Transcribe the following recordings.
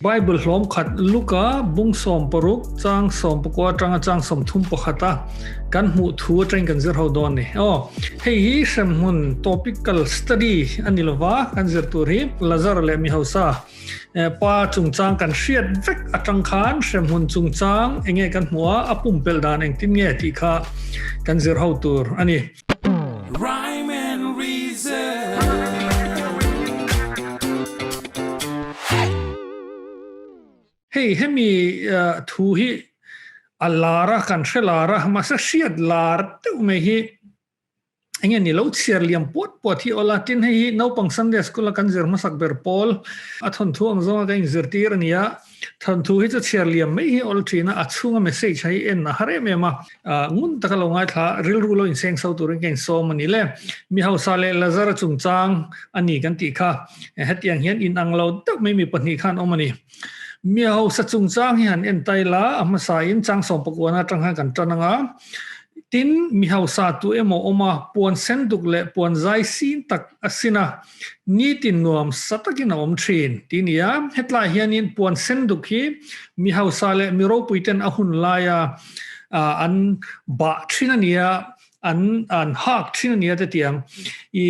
Bible hlawm khat Luka bung som paruk chang som pakwa chang som thum pakhata kan mu thu train kan zirho don ni hei hi Hremhmun topical study anilwa kan zir turi lazar le mi hausa pa chungchang kan hriat vek atang khan Hremhmun chungchang enge kan hmuwa a pumpelh dan eng tin nge ti kha kan zirho tur ani Rhyme and reason. hei hemi thu hi alara kan hrelara masa hriat lar te me hi enge ni lo chiar liam pot hi ola tin hei no pang Sunday school kan zir masak ber pol a thon thu ang zonga kan zir tir ania thon thu hi cha chiar liam me hi ol thina a chunga message hai en na hare me ma ngun ta lo ngai tha ril rulo in seng sau tur ken so mani le mi hausa le lazar chungchang ani kan ti kha hetiang hian in anglo tak me mi pani khan omani mi hausa chungchang hian en taila amasa in chang som pakwana tangha kan tananga tin mi hausa tu emo oma puan senduk le puan zai sin tak asina ni tin nuam satakin om thin tinia hetla hianin puan senduk hi mi hausa le mi ro puiten ahun laya an ba thinania an hak thinania te tiang I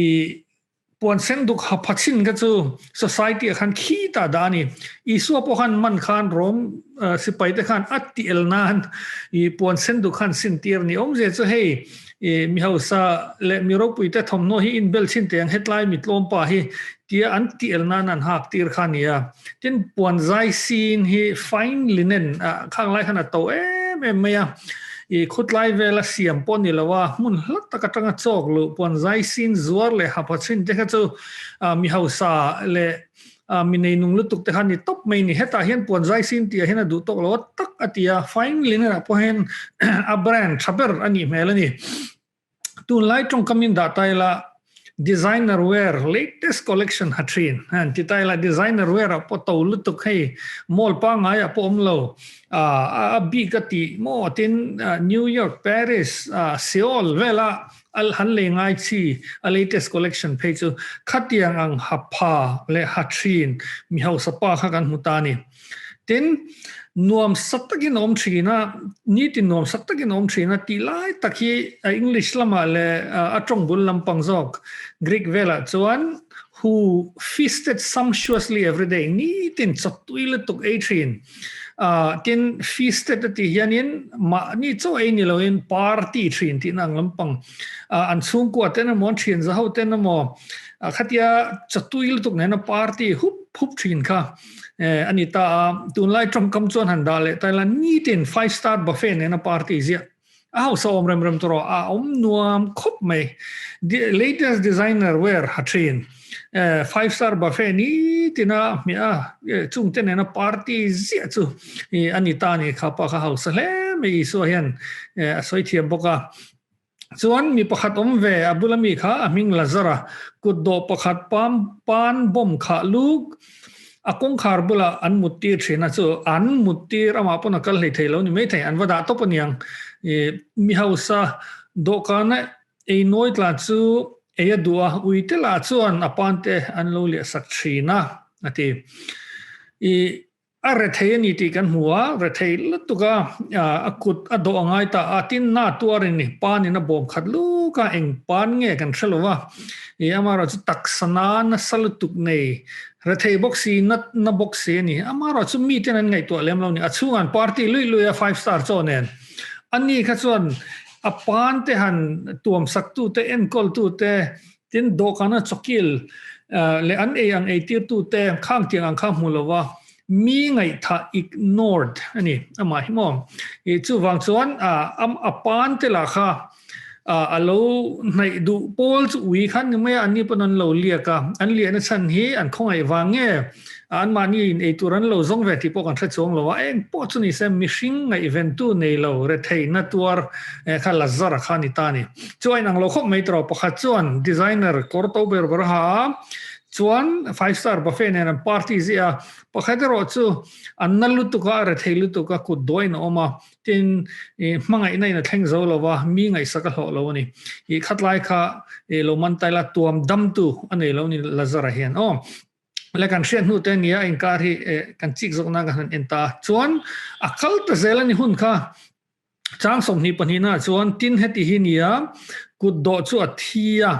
puan senduk ha phachin ga chu society khan khi ta dani isu po khan man khan rom sipai te khan atti elnan I puan senduk khan sintir ni omje chu hei mi hausa le mi ro puite thomno hi in bel chin te ang hetlai mitlom pa hi tia anti elnan an hak tir khania tin puan zai sin hi fine linen khang lai khana to meya khutlai vela siam pon ni lawa mun hlat taka tanga chok lu pon zai sin zuar le hapachin te chu mi hausa le mi nei nung lutuk te khan ni top mai ni heta hian pon zai sin tia hena du tok lo tak atia fine linen po hen a brand chaber ani melani tu lai tong kamin da taila designer wear latest collection hatrin and titaila designer wear po to lutuk hei mall pa ngaya po omlo a bigati mo tin New York Paris Seoul vela al hanle ngai chi a latest collection page khatiang ang hapha le hatrin mi hausa pa kha kan mutani tin nuam satakin om thina ni tin nuam satakin om thina tilai takhi English lama le atong bul lampang jok Greek vela chuan who feasted sumptuously every day ni tin chatuile tuk atrin tin feasted ti hianin ma ni cho ai ni loin party thin tin ang lampang an chung ko ten mo thin za ho ten mo khatia chatuil tuk na party hup thin kha anita tunlai trom kam chon han dale taila ni tin 5-star buffet na party zia so rem tro nuam khop mai the latest designer wear hatrin 5-star buffet ni tina mia chung ten na party zia chu anita ni khapa kha house le me so hian soi thiam boka chuan mi pakhat om ve abulami kha aming lazara kuddo pakhat pan bom kha luk akong kharbula an mutir thina chu an mutir ama pona kal hei theilo ni mai thai an wada to paniang mi hausa dokana ei noitla chu eya dua uitela chuan apante an lo le sak thina ati are thei ni ti kan huwa re thei lutuka akut ado angai ta atin na tuarin ni pani na bom khatlu ka eng pan nge kan thlowa amara chu taksana na salutuk nei re thei boxi na boxi ni amara chu mi ten an ngai to lem lo ni achungan party lui 5-star chonen ani kha chuan apan te han tuam sak tu te en kol tu te tin dokana chokil le an ang tir tu te khang tiang ang kham mulowa mi ngai tha ignored ani ama himo chu wang chuan apan te la kha alo nai du pol chu wi khan me ani panon lo liaka an li na chan hi an khongai wange an mani in e turan lo zong ve ti po kan thla chong lo wa eng po chu ni sem mishing ngai event tu nei lo re thei na tuar khala zara khani tani chuan ang lo khop mai tro pakha chuan designer korto ber ha chuan 5-star buffet na party zia pakhadero chu annalu tuka re theilu tuka ku doin oma tin mangai nai na thleng zo lowa mi ngai saka hlo lo ni khatlai kha lo man taila tuam dam tu anei lo ni lazara hian le kan hriat nu te nia in kar hi kan chik zok na kan enta chuan akal ta zel ani hun kha chang som ni panina chuan tin heti hi nia kut do chu athia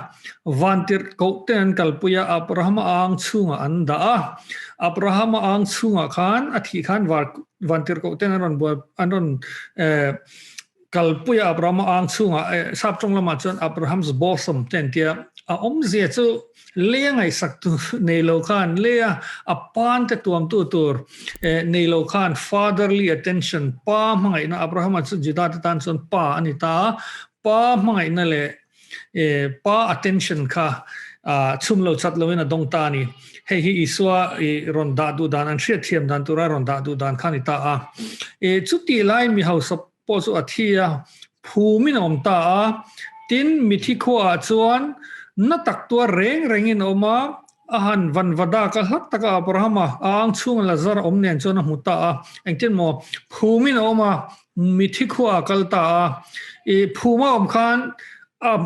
vantir ko ten kalpuya abraham ang chunga anda abraham ang chunga khan athi khan vantir ko ten anon kalpuya abraham ang chunga sap chong lama chuan abraham's bosom ten tia om zia chu lengai sak tu nei lo khan lea apan te tuam tu tur nei lo khan fatherly attention pa mangai na abraham chu juda tan chon pa anita pa mangai na le pa attention kha chum lo chat lo na dong ta ni hei hi iswa ron da du dan an hriat thiam dan tura ron da du dan khan ita chuti lai mi hau sap po chu athia phumin om ta tin mithi kho a chuan na tak tua rengin oma ahan van vada ka hak taka abrahama ang chung lazar omnen chona muta engtin mo phumin oma mithi kho kalta phuma om khan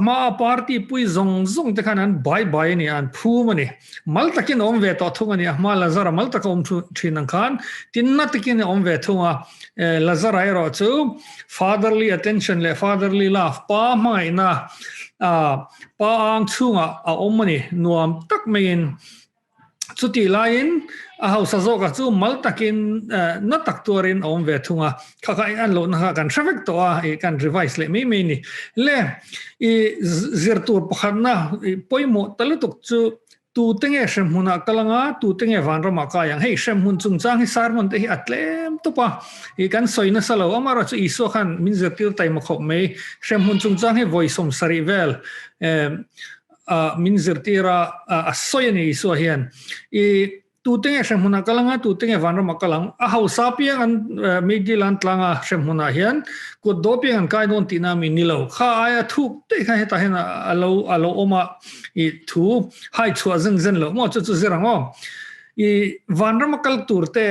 ma party pui zong te khanan bye ni an phuma ni mal takin om ve to thunga ni ma lazar mal tak om thinan khan tinna takin om ve thunga lazar ai ro chu fatherly attention le fatherly love pa mai na pa ang chunga omani nuam tak mein chuti lain a hausa zoka chu mal takin na tak turin om ve thunga khaka an lo na kan traffic to kan revise le me ni le zirtur pakhanna poimo talutuk chu tu tenge Hremhmun kalanga tu tenge vanrama ka yang hei Hremhmun chungchang hi sarmon te hi atlem to pa kan soina salo amara chu iso khan min zirtir tai makhop me Hremhmun chungchang hi voisom sarivel min zirtira asoyani iso hian tu tenge Hremhmun kalanga tu tenge vanrama kalang a hausa piang an medilan tlanga Hremhmun hian ko do piang an kai don tina mi nilo kha aya thuk te kha heta hena alo oma thu hai chu zen lo mo chu zirang vanramakal turte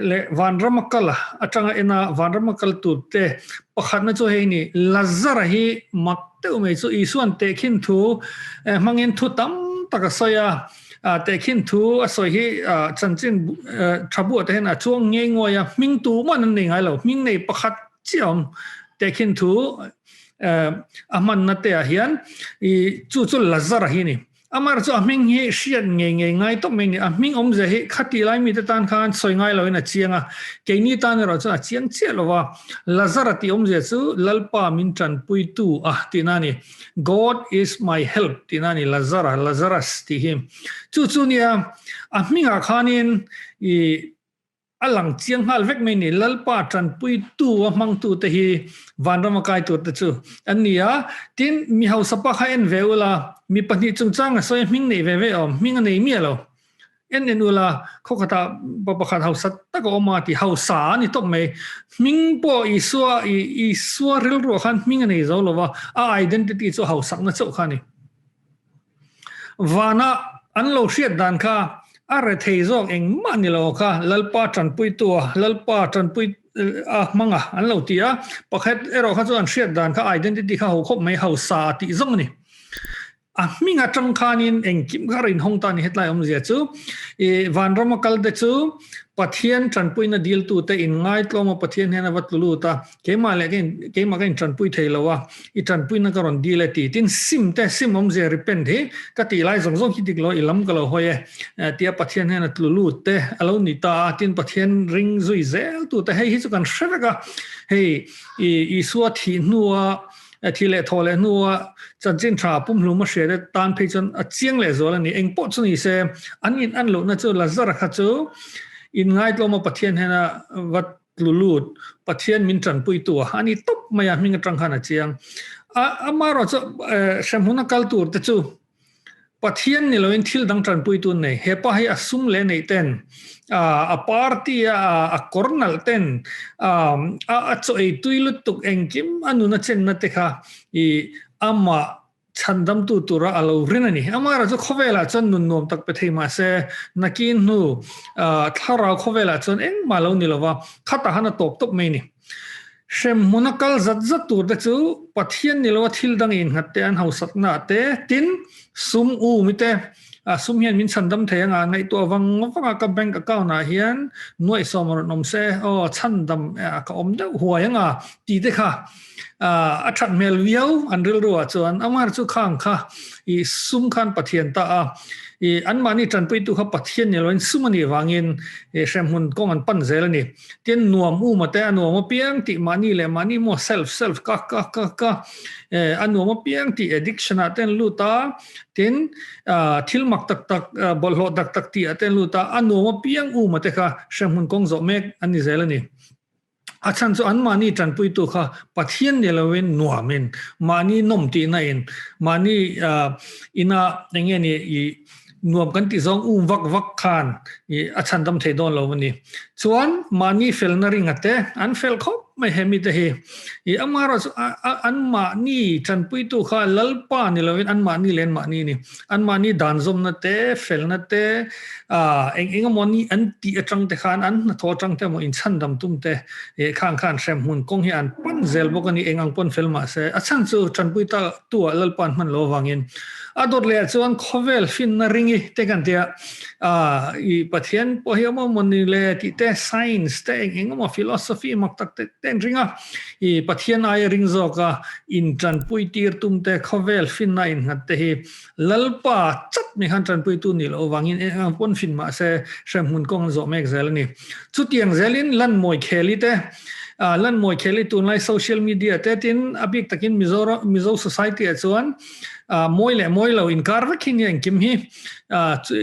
le vanramakal atanga ena vanramakal turte pakhatna chu heini lazara hi matte me chu isuan te khin thu mangin thu tam taka soya te khin thu asoi hi chanchin thabu te hena chuang nge ngoya ming tu man nei ngai lo ming nei pakhat chiam te khin thu aman na te hian chu lazara hi ni amar chu aming hi hriat nge ngai to meng ni aming om je hi khati lai mi te tan khan soi ngai lo na chianga keini tan ro chu chiang che lowa lazara ti om je chu lalpa min tran pui tu tinani God is my help tinani lazarus ti him chu nia aming a khanin alang chiang hal vek me ni lalpa tran pui tu mang tu te hi vanrama kai tu te chu ania tin mi hau sapa kha en veula mi pani chungchang so ming nei ve om ming nei mi lo en ula khokata babakhat hausat ta ko ma ti hausa ni to me ming po iswa ril ro khan ming nei zo lo wa identity chu hausak na chu khani wana anlo hriat dan kha are theizok eng manilo kha lalpa tran pui manga anlo tia pakhat ero kha chuan hriat dan kha identity kha ho khop mai hausa ti zong ni minga tang khanin eng kim garin hongtan hetlai om zia chu vanrama kal de chu pathian tranpui na deal tu te in ngai tloma pathian hena watlulu ta kema gain tranpui theilowa I tranpui na karon deal ti tin sim om zia repent he ka ti lai zong ki diklo ilam kalo hoye tia pathian hena tlulu te alo ni ta tin pathian ring zui zel tu te hei hi chu kan shrega hei I suwa thi nuwa thile thole nuwa chanchin tha pumhlu ma shere tan phechon a chiang le zola ni engpo chu ni se anin anlo na chu lazar kha chu in ngai tloma pathian hena wat lulut pathian min tran pui tu ani top maya ming tang khana chiang amaro chu Hremhmun kaltur te chu pathian ni loin thil dang tran pui tu nei hepa hi asum le nei ten a party a cornal ten a choi tuilut tuk engkim anuna chen na te kha I ama chandam tu tura alo rinani amara chu khowela chon nun nom tak pe theima se nakin nu thara khowela chon eng malo ni lova khata hana top me ni Hremhmun kal zat tur de chu pathian ni lo thil dang in hatte an hausak na te tin sum mi te sum hian min chandam theyanga ngai to wanga ka bank account na hian noi somor nom se o chandam ka om de huayanga ti te kha a that mel viau an ril ro chuan amar chu khang kha I sum khan pathian ta I an mani tran pui tu kha pathian ni loin sumani wangin Hremhmun kong an pan zel ni tin nuam u mate anuam piang ti mani le mani mo self ka anuam piang ti addiction aten luta tin thil mak tak bolho tak ti aten luta anuam piang u mate kha Hremhmun kong zo mek ani zel ni achan chu an mani tran pui tu kha pathian ni loin nuamin mani nom ti na in mani ina nge ni nuam kan ti zong vak khan achan dam thei don lo ni chuan mani fel na ring ate an fel khop mai hemi te hi amara an mani tran pui tu kha lalpa ni lovin an mani len mani ni an mani dan zom na te fel na te eng moni an ti atang te khan an na tho tang te mo in chan dam tum te khang Hremhmun kong hi an pan zel bok ani engang pon fel ma se achan chu tran pui ta tu lalpan man lo wangin ador le chuan khovel fin na ringi te kan tia I pathian po hi mo moni le ti te science te eng mo philosophy mak tak te ten ringa I pathian ai ring zo ka in tran pui tir tum te khovel fin na in hat te hi lalpa chat mi han tran pui tu ni lo wangin eng pon fin ma se Hremhmun kong zo mek zel ni chu tiang zelin lan moi kheli te lan moi kheli tu lai social media te tin abik takin Mizo society chuan moi lo in karvakin yang kim hi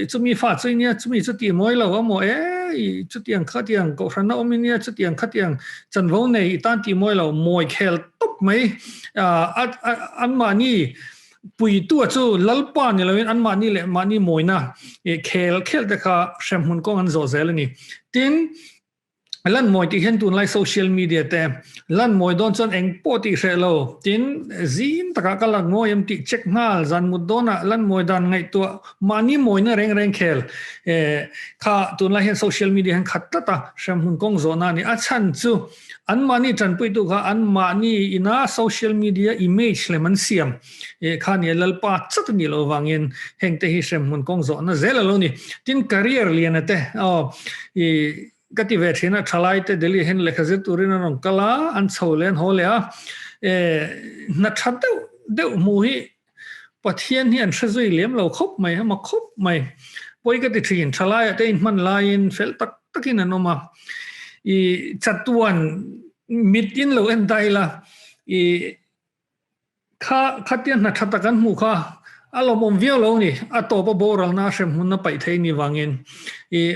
chumi fa chuinia chumi chuti moi lo mo chutiang khatiang ko rana ominia chutiang khatiang chanvo nei tan ti moi lo moi khel top mai an mani pui tu chu lalpa ni loin an mani le mani moina khel te kha Hremhmun kong an zo zel ni tin lan moi ti hen tun lai social media te lan moi don chon eng po ti hrelo tin zin taka kala ngoyam ti check ngal zan mudona lan moi dan ngai to mani moi na reng khel kha tun lai hen social media hen khat ta Hremhmun kong zo na ni achan chu an mani tran pui tu kha an mani ina social media image le man siam kha ni lalpa chat ni lo wangin heng te hi Hremhmun kong zo na zel lo ni tin career lian te kati ve thina thalai te Delhi hen lekhazet turina ron kala an cholen holea na that de mu hi pathian hi an shazui lem lo khop mai ma khop mai poi ka ti thin thalai te in man lain fel takin anoma chatuan mitin lo en daila khatian na thatakan mu kha alo mom viau lo ni atopa boral na Hremhmun na pai thei ni wangin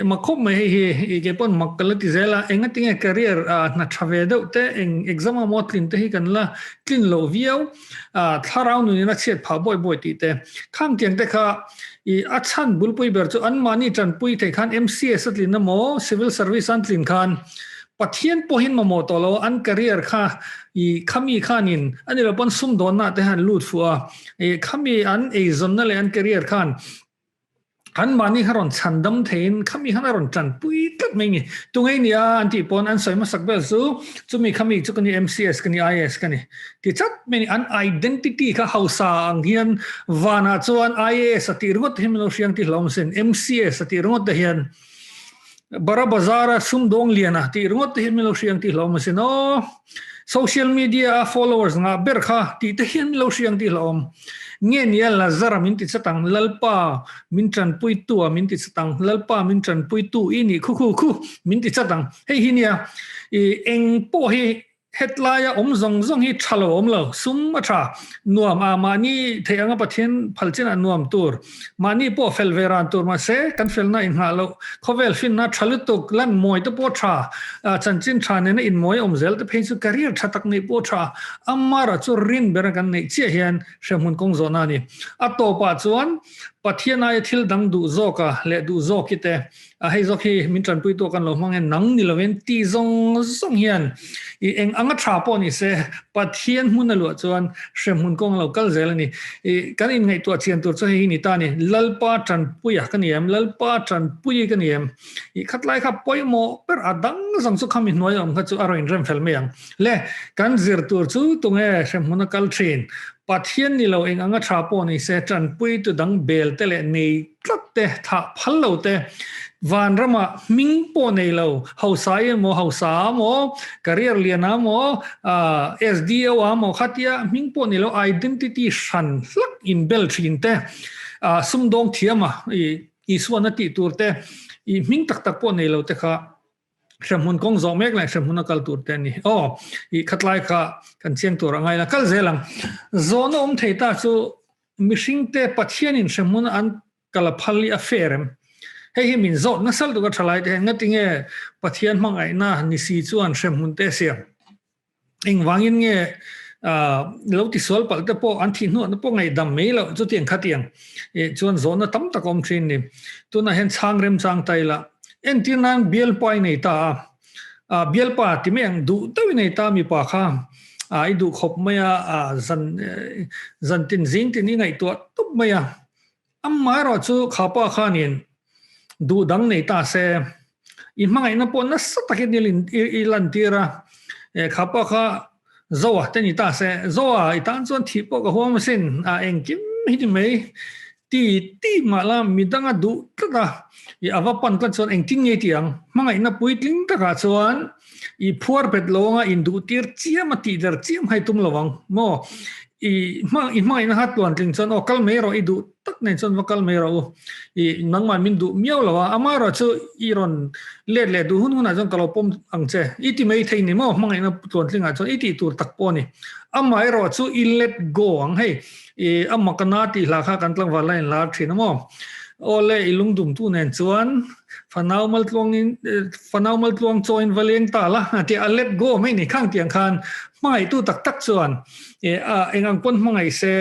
ma khop mai hi ke pon makalati zela engatinga career na thave de te eng exam mo tlin te hi kan la tlin lo viau tharau nu na chet pha boy ti te khang tiang te kha achan bulpui ber chu an mani tran pui te khan MCS tlin na mo civil service an tlin khan pathian pohin mo tolo an career kha khami khanin ani lo pon sum don na te han lut fuwa khami an zon na le an career khan an mani haron chandam thein khami haron chan pui tat mai ni tungai ni anti pon an soima sakbel su chumi khami chukani MCS kani IS kani ti chat mai an identity kha hausa ang hian wana chuan IS ati ringot himlo siang ti hlawm sen MCS ati ringot da hian bara bazara sum dong liana ti ringot himlo siang ti hlawm sen social media followers nga berkha ti te hian lo siang ti hlawm nge nia la zara min ti chatang lalpa min tran pui tu min ti chatang lalpa min tran pui tu ini khu min ti chatang hei hinia eng po hi hetlaya zong hi thalo lo sum atha nuam mani theanga pathian phalchen nuam tur mani po felveran tur ma se kan felna in halo khovel fin na thalutuk lan moi to po tha chanchin thane na in moi zel te phesu career thatak nei po tha amara chu rin ber kan nei che hian Hremhmun kong zona ni atopa chuan pathian ai thil dang du zoka le du zokite hei zokhi min tran pui to kan lo mangen nang ni loven ti zong hian eng anga tha po ni se pathian mun lo chuan Hremhmun kong lo kal zel ni kan in ngai to chian tur chu hi ni ta ni lalpa tran pui kan yam lalpa tran pui kan yam khatlai kha poimo per adang zang chu khami noi kha chu aroin rem fel meang le kan zir tur chu tunge Hremhmun kal thin pathian ni lo eng anga thapo ni se tran pui tu dang bel te le nei tlat te tha phalo te van rama ming po nei lo hausai mo hausa mo career liana mo SDO mo khatia ming po nei lo identity shan lak in bel thin te sum dong thiama i suana ti turte i ming tak tak po nei lo te kha Hremhmun kong zo mek lai Hremhmun kal tur te ni i khatlai kha kan chiang tur angai la kal zelang zo no theita chu mishing te pathian in Hremhmun an kala phali affairem hei min zo na sal du ka thalai te ngatinge pathian mangai na ni si chuan Hremhmun te sia eng wangin nge lo ti sol pal te po an thi nu na po ngai dam me lo chu tiang khatiang chuan zo na tam takom thin ni tu na hen chang rem chang tai la en tin nan biel pai nei ta biel pa ti meng du ta nei ta mi pa kha ai du khop maya zan tin zing tin ngai to tup maya amma ro chu khapa khanin du dang nei ta se i mangai na po na sa takin i lan tira khapa kha zowa te ni ta se zowa i tan chon thi po ka hom sin eng kim hi mai ti mala midanga du ta i avapan kan chon eng ting nge tiang mangai na puitling ta ka chuan i phuar pet longa in du tir chiam ti der chiam hai tum lawang mo i mai na hat tuan tling chon kal me ro i du tak nei chon wakal me ro i nangman min du miaw lawa amara chu i ron le du hun na chon kalopom angche i ti mai thein ni mo mangai na tuan tling a chon i ti tur tak po ni amai ro chu i let go ang hei amakana ti la kha kan tlang wala in la thin mo ole ilung dum tu nen chuan fanau mal tlong join valeng ta la ti a let go mai ni khang tiang khan mai tu tak tak chuan engang pon mangai se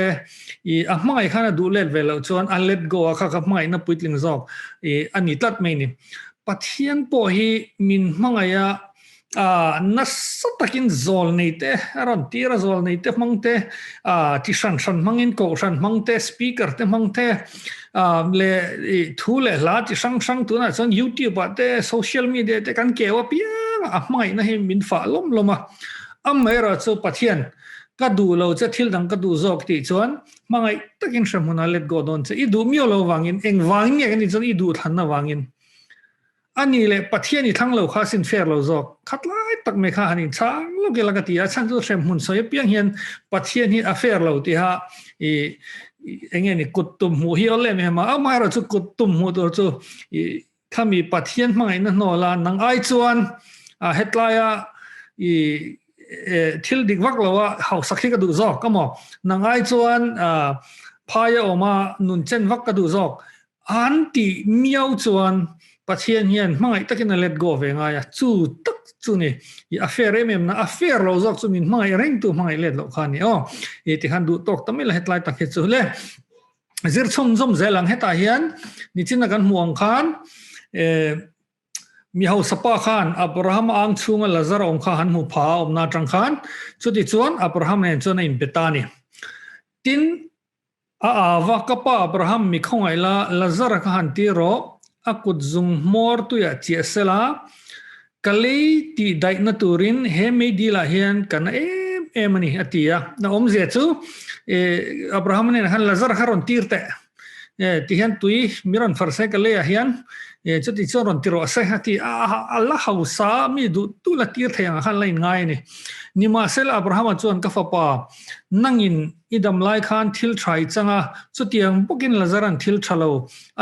mangai khana du let velo chuan a let go kha mai na puitling zok ani tat mai ni pathian po hi min mangaya nasatakin zol nei te aron tira zol nei te mangte ti shan mangin ko shan mangte speaker te mangte le thule la ti sang tu na chon YouTube te social media te kan kewa pia mai na he min fa lom loma amera chu pathian ka du lo che thil dang ka du zok ti chuan mangai takin Hremhmun let go don che i du mio lo wangin eng wangin nge ni chon i du than na wangin ani le pathian i thang lo kha sin fair lo zok khatlai tak me kha hanin chang lo ge laga tia chan chu Hremhmun soi piang hian pathian hi affair lo ti ha enge ni kutum mu hi ole me ma amai ro chu kutum mu do chu khami pathian mangai na no la nang ai chuan hetlaya thil dik wak lawa hau sakhi ka du zok kamo nang ai chuan phaya oma nun chen wak ka du zok anti miau chuan pathian hian mangai takin let go ve nga ya chu tak chu ni i affair mem na affair lo zok chu min mangai reng tu mangai let lo khani ti han du tok tamil hetlai tak he chu le zir chom zom zelang heta hian ni chin kan muang khan mi hau sapa khan Abraham ang chunga Lazar ong kha han mu pha om na tang khan chu ti chuan Abraham nen chona in betani tin awa kapa Abraham mi khongai la Lazar kha han ti ro akut zung mor tu ya chia sela kalei ti dai na turin he me di la hian kana emani atia na om ze chu Abraham ne han Lazar haron tirte ti hian tui miran farse kalei hian chu ti choron tiro se hati Allah hausa mi du tu la tir thang han lain ngai ni ma sel Abraham chuan ka fa pa nangin idam lai khan thil thai changa chu tiang bukin Lazaran thil thalo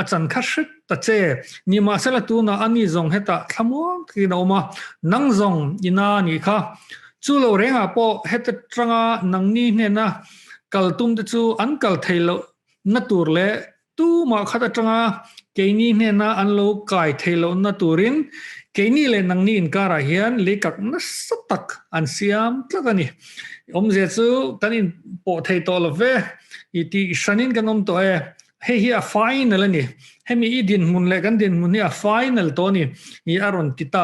achan khashit ta che ni ma sel tu na ani zong heta thamo ki no ma nang zong ina ni kha chu lo renga po heta tranga nang ni ne na kaltum te chu an kal thailo na tur le tu ma khata tranga keini ne na an lo kai thailo na turin keini le nang ni in kara hian lekak na satak an siam tlakani om je chu tanin po thei to lo ve iti shanin kanom to he hi a final ani hemi idin mun le kan din mun ni a final to ni I aron tita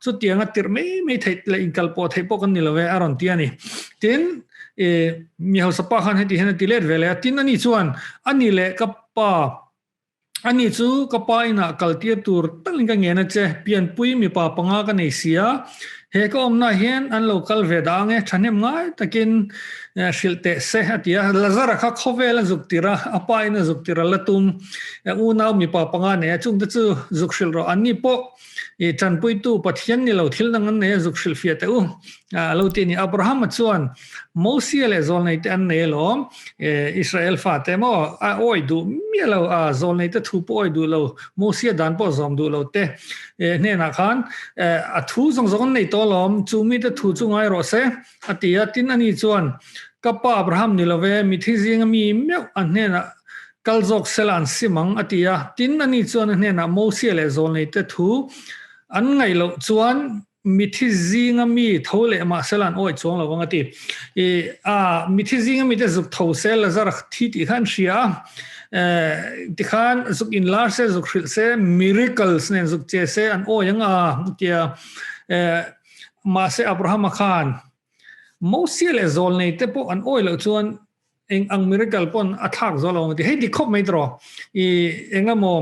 chu tianga tir me thei le inkal po thei po kan ni lo ve aron tiani tin mi ho sapa khan heti hen ti let vele tin ani chuan ani le kappa ani chu kapa ina kaltia tur talinga ngena che pian pui mi pa panga ka nei sia he ko omna hian an local ve dange thanem ngai takin shilte se atia lazara kha khovel zuk tira apai na zuk tira latum unau mi pa panga ne chung te chu zuk shil ro ani po e chan pui tu pathian ni lo thil nang ne zuk shil fia te u lo ti ni Abraham chuan Moses le zol nei te an ne lo Israel fa te mo a oi du mi lo a zol nei te thu po oi du lo Moses dan po zom du lo te ne na khan a thu zong zong nei to lom chu mi te thu chu ngai ro se atia tin ani chuan kapa Abraham ni lo ve mi thi jing mi me an ne na kaljok selan simang atia tin ani chuan ne na Moses le zol nei te thu an ngai lo chuan mi thi zinga mi thole ma selan oi chong lo wanga ti mi thi zinga mi te zuk tho sel zar thi ti khan sia ti khan zuk in lar se zuk khil se miracles ne zuk che se an o yanga tia ma se Abraham khan Moses le zol nei te po an oi lo chuan eng ang miracle pon athak zolo ti hei di khop mai tro engamo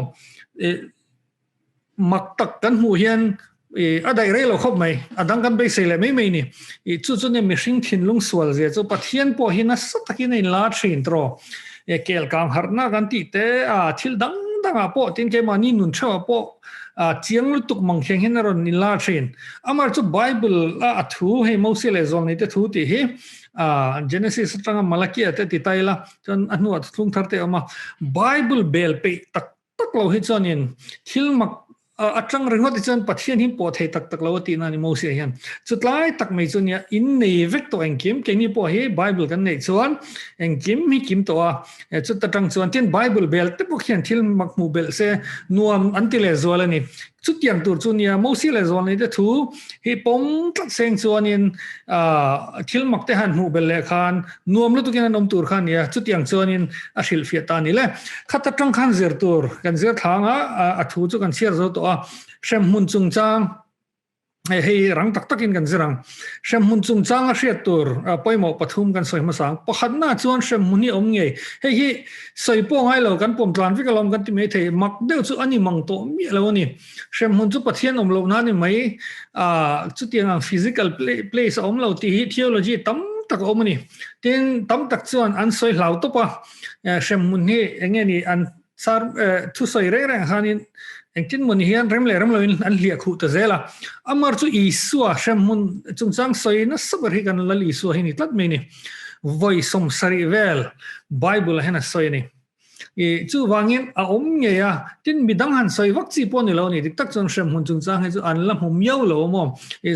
maktak kan hu hian adai re lo khop mai adang kan be se le mai ni chu chu ne mishing thin lung swal je chu pathian po hina satakin in la thin tro kel kang harna kan ti te thil dang dang po tin ke mani nun thaw po chiang tuk mang kheng hin ron ni la thin amar chu Bible thu he Moses le zong ni te thu ti hi Genesis tanga Malachi te ti taila chon anu thung thar te ama Bible bel pe tak tak lo hi chonin thil mak atang ringot ichon pathian hin po thei tak tak lo ti na ni Moses hian chutlai tak mai chunia in nei vek to engkim ke ni po hi Bible kan nei chuan engkim mi kim to chut tatang chuan tin Bible bel te po khian thil mak mu bel se nuam antile zola ni chutiang tur chunia Moses le zol ni te thu hi pom tlat seng chuanin thil mak te han mu bel le khan nuam lu tu ken nom tur khan ya chutiang chuanin a hril fia ta ni le khata tang khan zir tur kan zir thanga a thu chu kan share zo to Hremhmun chungchang hei rang tak takin kan zirang Hremhmun chungchang a hriat tur poimo pathum kan soi masang pakhat na chuan Hremhmun ni om nge hei hi soi po ngai lo kan pom tlan vikalom kan ti me thei mak deu chu ani mang to mi lo ni Hremhmun chu pathian om lo na ni mai chu tiang physical place om lo ti hi theology tam tak om ni tin tam tak chuan an soi hlau to pa Hremhmun ni enge ni an sar thu soi re rang hanin engtin mun hian rem lo an lia khu ta zela amar chu isua Hremhmun chungchang soi na sabar hi kan lali su hi ni tlat me ni voi som sari vel Bible hena soi ni chu wangin a om nge ya tin midang han soi wak chi pon ni lo ni dik tak chon Hremhmun chungchang he chu an lam hum yau lo mo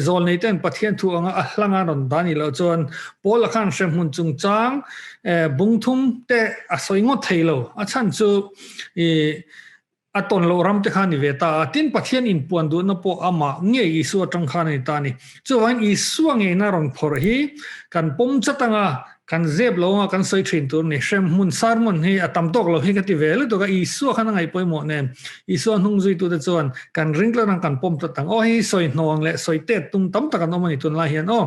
zol nei ten pathian thu anga a hlanga ron dani lo chon pol khan Hremhmun chungchang bungthum te a soi ngo theilo a chan chu aton lo ram te khani veta tin pathian in puan du na po ama nge isu atang khani tani chuan isu nge na ron phor hi kan pom chatanga kan zeb lo kan soi thin tur ni Hremhmun sarmon hi atam tok lo hi ka ti vel to ka isu khana ngai poimo ne isu hnung zui tu te chuan kan ring la kan pom tatang o hi soi hnong le soi te tum tam takan o mani tun la hian o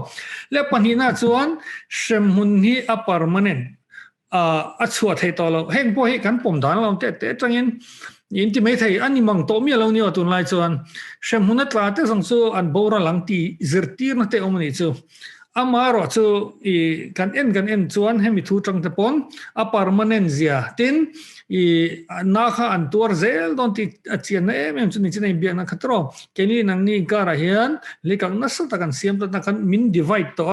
le panina chuan Hremhmun hi a permanent a chua thei to lo heng po hi kan pom dan lo te tangin inti mai thei ani mang to mi lo ni otun lai chuan Hremhmun atla te song chu an bora lang ti zirtir na te omani chu amaro chu kan en chuan hemi thu tang te pon a permanent zia tin na kha an tur zel don ti achian em chu ni chinai biak na khatro keni nang ni kara hian lekang na sa ta kan siam ta kan min divide to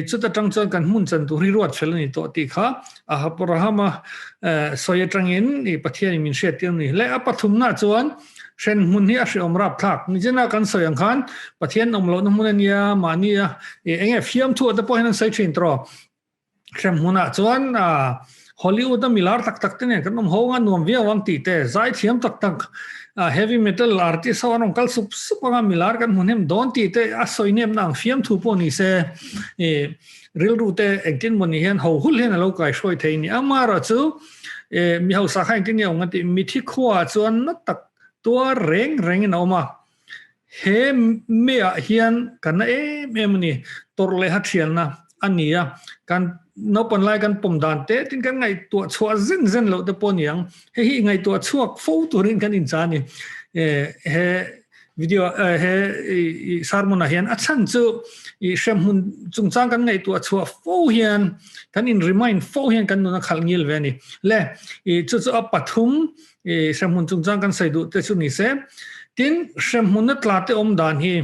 chu ta tang chuan kan mun chan tu ri ruat fel ni to ti kha Abraham soya tangin pathian min shet ni le apathum na chuan Hremhmun hi a hriom rap thak ni jena kan soyang khan pathian om lo na munania mania enge fiam thu ta po hian sai thin tro Hremhmun a chuan Hollywood milar tak tak ne kan ho nga nuam via wang ti te zai thiam tak tak heavy metal artist awan kal sup nga milar kan munem don ti te a soinem nang fiam thu po ni se real rute engtin mon hian ho hul hen lo kai soi thei ni amara chu mi ho sa khain tin yong ati mi thi khwa chuan na tak tua reng in oma he me hian kan em ni torle ha thian na ania kan no pon lai kan pom dan te tin kan ngai tu chua zen lo te pon yang he hi ngai tu chuak fo turin kan in cha ni he video he sermon hian a chan chu I Hremhmun chungchang kan ngai tu chua fo hian kan in remind fo hian kan nuna khal ngil ve ni le chu chu a pathum Hremhmun chungchang kan sai du te chu ni se tin Hremhmun na tlate om dan hi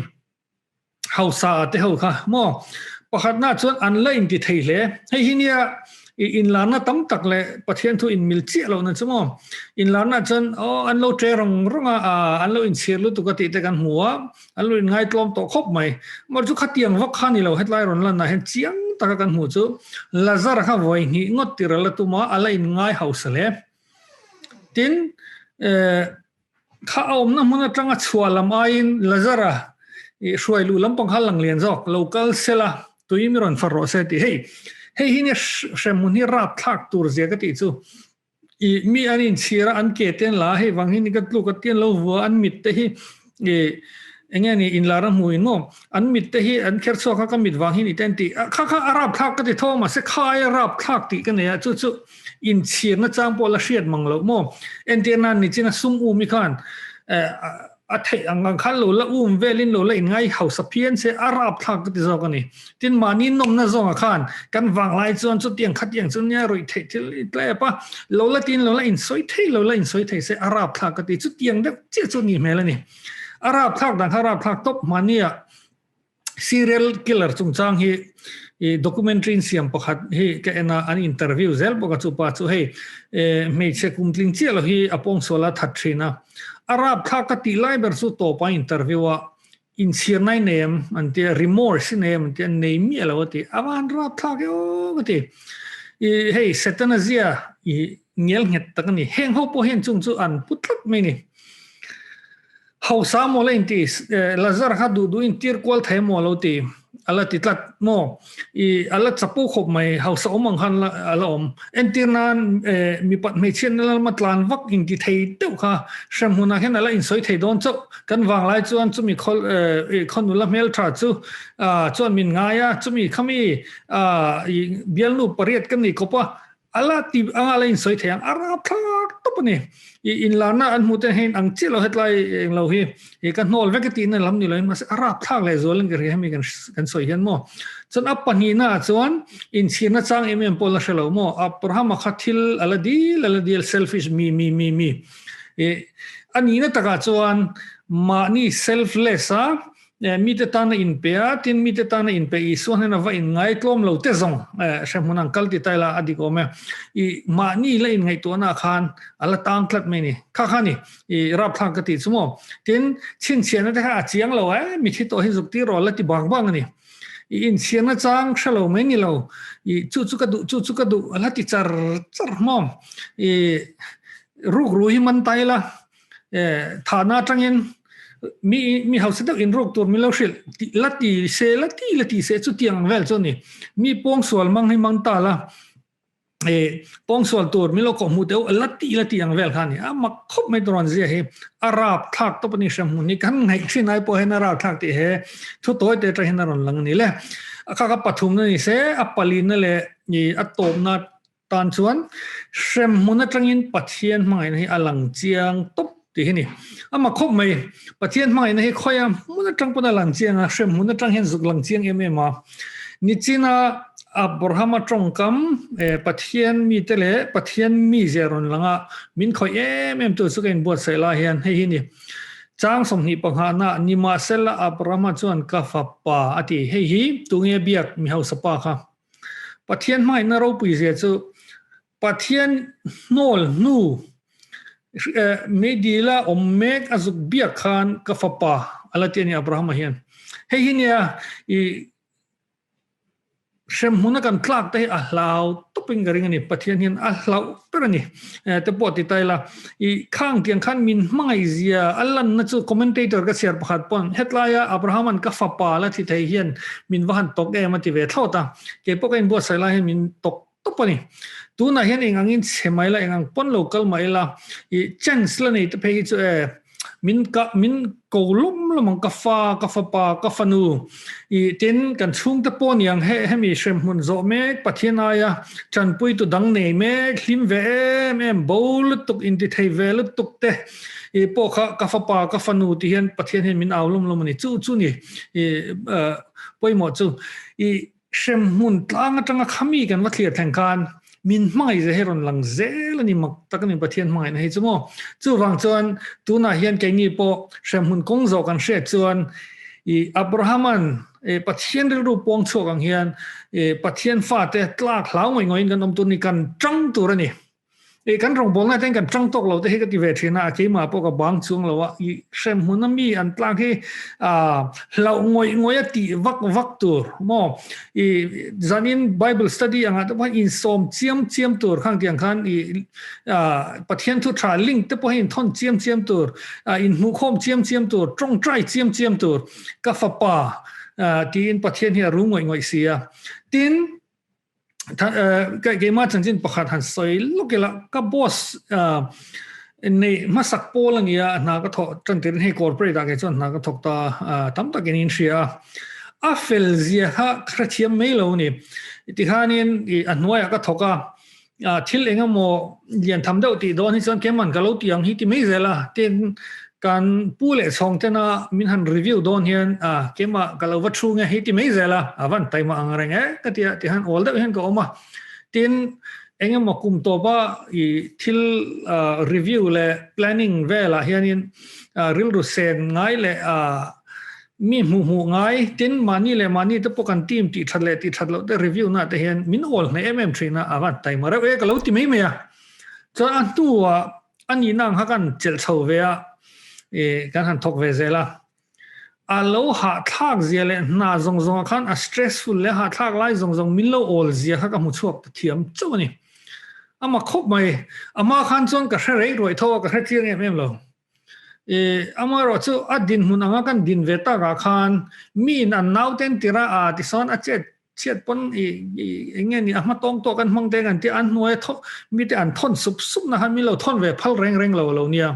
hausa te ho kha mo pakhat na chuan online ti thei hle hei hinia in lana tam tak le pathian thu in mil chi lo na chumo in lana chan an lo tre rong ronga an lo in chir lu tu ka ti te kan huwa an lo in ngai tlom to khop mai mar chu khatiang vak khani lo hetlai ron lan na hen chiang ta kan hu chu lazar kha voi ni ngot ti ra la tu ma ala in ngai house le tin kha om na mona tanga chhualam ain lazara shuai lu lampang halang lian jok local sela tuimiron farro se ti hei hinia Hremhmun hi rap thak tur zia ka ti chu mi anin chira an ke ten la hei wang hi ni ka tlu ka ten lo wa an mit te hi engani in lara muin mo an mit te hi an kher so ka mit wang hi ni ten ti kha arab thak ka ti thoma se khai rap thak ti ka ne chu chu in chir na chang pola hriat manglo mo entenan ni china sum u mi khan a thei ang khal lo la velin lo la in ngai house pian se arab thak ti zo ka ni tin mani nom na zo khan kan wang lai chuan chu tiang khat yang chun nya roi thei til tle pa lo la tin lo la in soi thei se arab thak ka ti chu tiang de che chu ni mela ni arab thak dang arab thak top mania serial killer chungchang hi documentary in siam pakhat hi ka ena an interview zel boka chu pa chu hei me che kumtling che lo hi apong sola thatrina arab thakati liber su to pa interview in sirnai name ante remorse name ante name elawati awan rap thakyo gati hey setanazia ngel nget takani heng ho po hen chung chu an putlat me ni hausa mo la intis lazar ha du in tir kwal thai mo lo ti ala titlat mo ala chapu khop mai hausa omang han ala om entirnan mi pat me chen la matlan vak in ti thei teu kha Hremhmun a hen ala in soi thei don chu kan wang lai chuan chu mi khol la mel tha chu chuan min ngaya chu mi khami bialnu pariat kan ni kopa ala ti ala in soi thei arab thak topani in lana an muten hen ang chilo hetlai eng lo hi kan nol vekati na lam ni loin mas arab thak le zolen ge hemi kan soi hian mo chon apani na chuan in china chang pola shelo mo abraham khathil aladil selfish me ani na taka chuan ma ni selfless mi te tana in pe tin mi te tana in pe so na va in ngai tlom lo te zong Hremhmun ang kalti taila adiko me ma ni la in ngai to na khan ala tang klat me ni kha khani rap thang ka ti chumo tin chin chen na ha chiang lo mi thi to hi zuk ti ro la ti bang ni in chen na chang shalo me ni lo chu ka du ala ti char mom ru hi man taila thana tangin mi house da in rok tur mi lo shil lati se chu tiang vel choni mi pong sol mang hi mang ta la pong sol tur mi lo ko mu deu lati ang vel khani ma khop mai dron zia he arab thak to pani Hremhmun ni kan ngai thinai po he na arab thak ti he thu toy te tra hin ron lang ni le ka pathum ni se apali na le ni atom na tan chuan Hremhmun na tangin pathian mai ni alang chiang top ti hini ama khop mai pathian mai na hi khoya mun tang pona lang chiang a Hremhmun na tang hen zuk lang chiang ma ni china abraham tongkam pathian mi tele pathian mi zeron langa min khoi tu su ken bot sai la hian hei hini chang som ni panghana ni ma sela abraham chuan ka fa pa ati hei hi tunge biak mi hau sapa kha pathian mai na ro pui ze chu pathian nol nu medila ommek azuk biak khan ka fa pa alatiani abraham hian hei hinia Hremhmun kan tlak te a hlau toping garing ani pathian hian a hlau perani te poti taila khang tiang khan min mai zia allan na chu commentator ka share pakhat pon hetlaya abraham an ka fa pa la thi thei hian min wahan tok e mati ve thlota ke pokain bo saila hian min tok topani tu na hian engangin chemaila engang pon local maila chance la nei te phei chu min kolum lamang kafa pa kafanu I tin kan chung te pon yang he mi Hremhmun zo me pathiana ya chan pui tu dang nei me hlim ve em bol tuk in ti thei vel tuk te I po kha kafa pa kafanu ti hian pathian hian min aulum lom ni chu ni poi mo chu I Hremhmun tlang atanga khami kan wa clear thang kan min mai ze heron lang zel ni mak takani pathian mai na hi chumo chu wang chuan tuna hian ke ni po Hremhmun kong zo kan hre chuan I Abrahaman pathian ru pong chok ang hian pathian fa te tlak hlawm ngoi kan om tu ni kan tang tur ani kan rong bol na ten kan tang tok lo te he ka ti ve thina ke ma po ka bang chung lo wa I Hremhmun mi an tlak hi hlau ngoi ati vak tur mo I zanin Bible study anga ta in som chiam tur khang tiang khan I pathian thu tra link te po hin thon chiam tur in mu khom chiam tur trong trai chiam tur ka fa pa tin pathian hi ru ngoi sia tin cái mà chẳng chính bạc hàn soi lúc cái là các boss này mà sắc po là nghe na cái thọ chẳng tiền hay corporate cái chọn na cái thọ ta tắm ta cái nín xia phel zia ha khát chiếm mấy lâu nè thì hà nín anh nói cái thọ cái thil anh mo liền tham đâu thì đó thì chọn cái mình cái lâu tiếng hi thì mấy giờ là tiền kan pule song tena min han review don hian kema kalau watru nge hiti meizela avan taima angrenge katia ti han olda hen ko oma tin engem makum to ba I thil review le planning vela hianin ril ru sen ngai le mi mu ngai tin mani te pokan team ti thadlo the review na te hian min ol ne mm3 na avan taima ra e kalau ti me me ya cho an tu ani nang hakan chel chho ve kan han thok ve zela alo ha thak zia le na zong khan stressful le ha thak lai zong min lo ol zia kha ka mu chuak thiam chu ni ama khop mai ama khan chon ka hre roi tho ka hre chiang em lo ama ro chu adin hun anga kan din veta ga khan min an nau ten tira ti son a chet pon nge ni ama tong to kan mang te kan ti an noi tho mi te an thon sup na han mi lo thon ve phal reng lo nia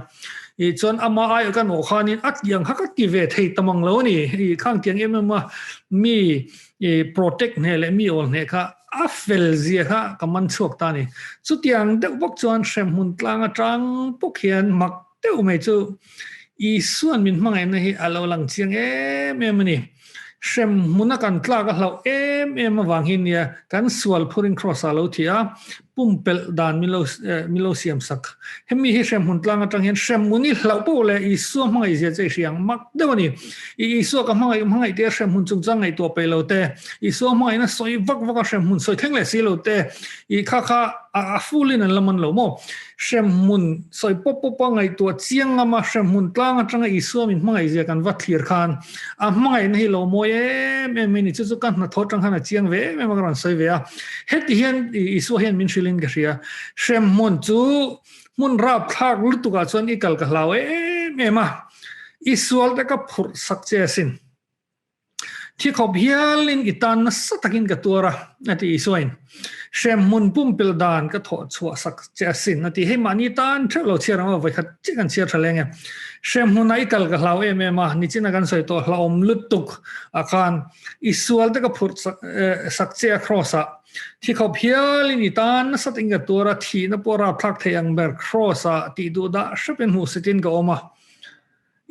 chon ama ai kan o khanin at yang ha ka ti ve thei tamang lo ni khang tiang em ma mi protect ne le mi ol ne kha phel zia kha kaman chuak ta ni chu tiang de bok chuan Hremhmun tlang atang pokhian mak teu me chu I suan min mangai na hi alo lang chiang em ni Hremhmun kan tla ka hlau em wang hin ya kan sual phurin cross alo thia pumpelh dan milo siam sak hemi hi Hremhmun tlang atang hian Hremhmun ni hlau po le I su mangai zia che siang mak dewani I su ka mangai te Hremhmun chungchang ngai to pe lo te I su mangai na soi vak Hremhmun soi theng le si lo te I kha a fulin an laman lo mo Hremhmun soi pop ngai to chiang ama Hremhmun tlang atang I su min mangai zia kan va thlir khan a mangai na hi lo mo ni chu kan na tho tang hana chiang ve me magran soi ve a het hian I su hian min shilin ka ria Hremhmun chu mun rap thak lutu ka chon I kal ka hlau ma I sual ta ka phur sak che sin thi khop hialin itan na satakin ka tura ati isuain Hremhmun pumpelh dan ka tho chua sak che sin ati he mani tan thelo chirama vai khat chikan chir thalenge Hremhmun ai kal ka hlau ma ni china kan soi to hlawm lutuk akan isual ta ka phur sak che crossa thi khop hialin itan na satin ka tura thi na pora thak theyang ber crossa ti du da shapen hu sitin ka oma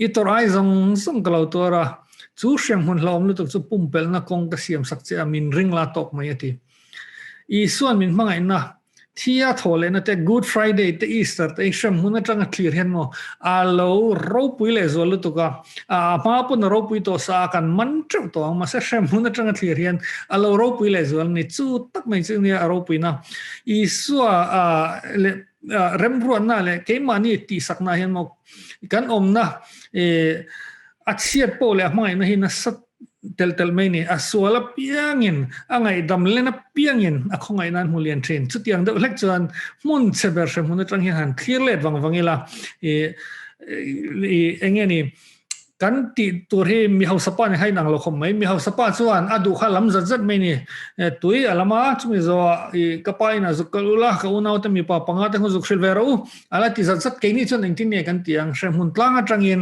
itor ai zong ka lo tura chu Hremhmun hlawm lutuk chu pumpelh na kong ka siam sak che min ring la tok mai ati I suan min mangai na thia thole na te Good Friday te Easter te Hremhmun atanga clear hen mo alo ro pui le zo lutuka ma pun ro pui to sa kan man tru to ma se Hremhmun atanga clear hen alo ro pui le zo ni chu tak mai chu ni ro pui na I suwa le remruan na le ke mani ti sak na hen mo kan om na achiat po le mai na hin na sat tel mai ni aswala piangin angai dam lena piangin akhongai nan hulian train chutiang de lek chuan mun cheber Hremhmun atang hian clear let wangila engeni กันติตัวที่มีเฮาสปาในให้นางเราคมไม่มีเฮาสปาส่วนอดูข้าล้ำจัดไม่นี่ตุยอลามาจุมิโซกปายนะสุกลุละเขาเอาแต่มีปาปังอาแต่เขาสุกเชลเวรูอะไรที่จัดเก่งนี่จนที่เนี่ยกันที่ยังเชมุนตลางจังยิน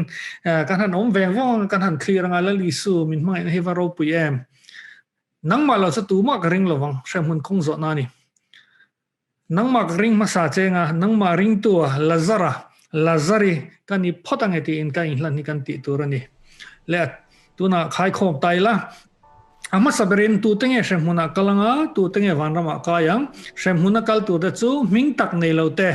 กันหันอมแวงว่างกันหันเคลียร์งานละลิสูมินไม่ให้วารูปุยนังมาเราจะตูมากริงระวังเชมุนคงสนานี่นังมากริงมาสาเจงนังมาริงตัวลาซารีกันนี่พอตั้งแต่อินกันอินลันนี่กันติตัวนี่เละตัวน่ะขายของไตละอามาสับเรนตัวตั้งเชมุนกลังตัวตั้งวันรำกายังเชมุนกัลตัวเด็ดซูมิงตักในเราเตะ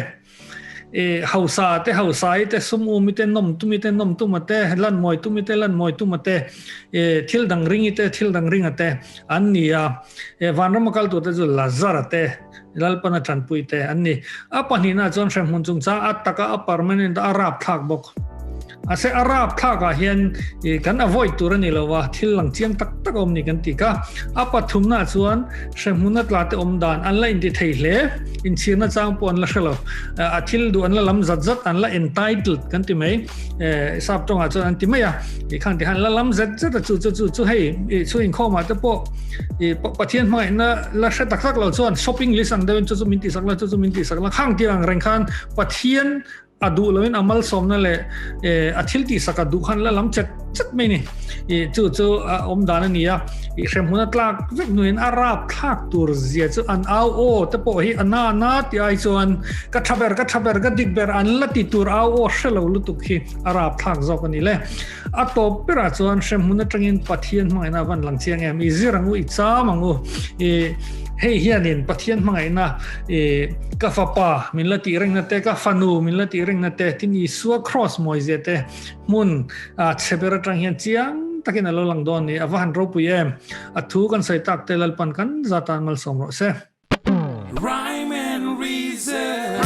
เฮาซาเตะเฮาซาเตะสมุมิเตนนมตุมิเตนนมตุมาเตะลันมอยตุมิเตลันมอยตุมาเตะทิลดังริงเตะทิลดังริงเตะอันนี้วันรำกัลตัวเด็ดซูลาซาร์เตะลัลปนัจันปุยเตะอันนี้apaนี่น่าจนเชมุนจุงจ้าอัตตะกะปาร์เมนต์อาราบทักบกอาศัยอาราบทักเฮียนกัน avoid ตัวนี้แล้วว่าทิลหลังเชียงตักอมนี่กันติกะapaทุ่มน่าจวนเชมุนนัดลาเตอมดานอันละอินดิเทลเลอินเชียนน่าจางปอนละเชลล์อาทิลดูอันละลำจัดอันละ entitled กันติไหมทราบตรงอาจารย์ติไหมอีกครั้งที่หันละลำจัดจู่ให้ช่วยข้อมาแต่พวกประเทศใหม่น่ะละเชตักเราจวน shopping list อันเดิมจู่มินติสักละข้างที่รังคันประเทศอดูแล้วอามัลสมนั่นแหละอาทิตย์ที่สักดูขันแล้วล้ำจัดไม่นี่จู่อมดานันนี่เชมหุนตลากเวกหน่วยอาราบทักตัวเสียจู่อันเอาโอแต่พอฮีอันนาที่ไอส่วนกัดทับเบอร์กัดดิกเบอร์อันละติตัวเอาโอเชลลุตุกฮีอาราบทักจอกนี่แหละอัตโตเปราส่วนเชมหุนตรังอินปัทเทียนมังนะวันหลังเชียงมีซิรังอุอิจามังอุเฮียนินปัทเทียนมังนะกาฟปามินละตีเร่งนั่นแต่กาฟานูมินละตีเร่งนั่นแต่ที่นี่สัวครอสมอยเจเตมุนเชเบรตังเฮียนเจียงตะกินเราหลังโดนนี่อวหันรูปุยทูกันใส่ตักเตลัลปันกันจัตานมัลสมรส Rhyme and reason